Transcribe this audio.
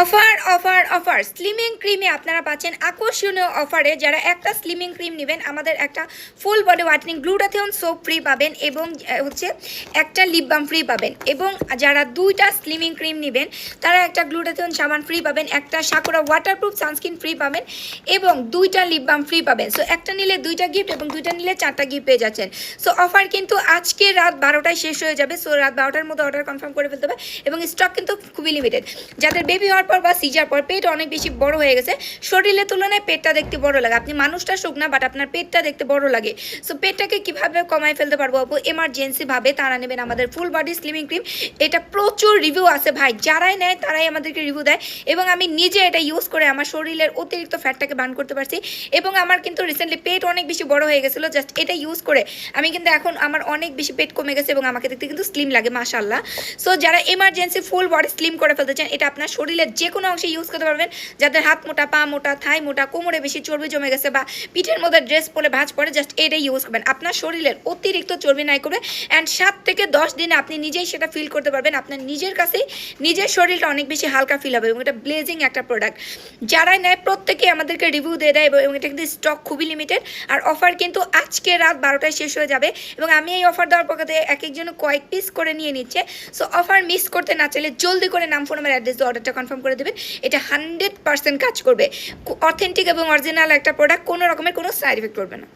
Offer offer offer slimming ক্রিমে আপনারা পাচ্ছেন আকর্ষণীয় অফারে। যারা একটা স্লিমিং ক্রিম নেবেন আমাদের একটা full body whitening glutathione soap free পাবেন এবং হচ্ছে একটা লিপ বাম ফ্রি পাবেন। এবং যারা দুইটা স্লিমিং ক্রিম নেবেন তারা একটা গ্লুটাথিয়ন সাবান ফ্রি পাবেন, একটা সাকুরা ওয়াটারপ্রুফ সানস্ক্রিন ফ্রি পাবেন এবং দুইটা লিপ বাম ফ্রি পাবেন। সো একটা নিলে দুইটা গিফট এবং দুইটা নিলে চারটা গিফট পেয়ে যাচ্ছেন। সো অফার কিন্তু আজকে রাত 12টায় শেষ হয়ে যাবে। সো রাত 12টার মধ্যে অর্ডার কনফার্ম করে ফেলতে হবে এবং স্টক কিন্তু খুবই লিমিটেড। যাদের বেবি হওয়ার পর বা সিজার পর পেট অনেক বেশি বড় হয়ে গেছে, শরীরের তুলনায় পেটটা দেখতে বড় লাগে, আপনি মানুষটা শুকনা বাট আপনার পেটটা দেখতে বড় লাগে। সো পেটটাকে কিভাবে কমায় ফেলতে পারবো আপু এমার্জেন্সি ভাবে, তারা নেবেন আমাদের ফুল বডি স্লিমিং ক্রিম। এটা প্রচুর রিভিউ আছে ভাই, যারাই নেয় তারাই আমাদেরকে রিভিউ দেয় এবং আমি নিজে এটা ইউজ করে আমার শরীরের অতিরিক্ত ফ্যাটটাকে বার্ন করতে পারছি। এবং আমার কিন্তু রিসেন্টলি পেট অনেক বেশি বড় হয়ে গেছিলো, জাস্ট এটা ইউজ করে আমি কিন্তু এখন আমার অনেক বেশি পেট কমে গেছে এবং আমাকে দেখতে কিন্তু স্লিম লাগে মাশাআল্লাহ। সো যারা এমার্জেন্সি ফুল বডি স্লিম করে ফেলতে চান, এটা আপনার শরীরের যে কোনো অংশে ইউজ করতে পারবেন। যাদের হাত মোটা, পা মোটা, থাই মোটা, কোমরে বেশি চর্বি জমে গেছে বা পিঠের মধ্যে ড্রেস পরে ভাঁজ পড়ে, জাস্ট এটাই ইউজ করবেন। আপনার শরীরের অতিরিক্ত চর্বি নাই করবে অ্যান্ড 7 থেকে 10 দিনে আপনি নিজেই সেটা ফিল করতে পারবেন। আপনার নিজের কাছেই নিজের শরীরটা অনেক বেশি হালকা ফিল হবে এবং এটা ব্লেজিং একটা প্রোডাক্ট। যারাই নেয় প্রত্যেকে আমাদেরকে রিভিউ দিয়ে দেয় এবং এটা কিন্তু স্টক খুবই লিমিটেড। আর অফার কিন্তু আজকে রাত 12টায় শেষ হয়ে যাবে এবং আমি এই অফার দেওয়ার পক্ষে এক একজন কয়েক পিস করে নিয়ে নিচ্ছে। সো অফার মিস করতে না চাইলে জলদি করে নাম, ফোন নাম্বার, অ্যাড্রেস দিয়ে অর্ডারটা কনফার্ম করে দেবেন। এটা 100% কাজ করবে, অথেন্টিক এবং অরিজিনাল একটা প্রোডাক্ট, কোনো রকমের কোনো সাইড এফেক্ট করবে না।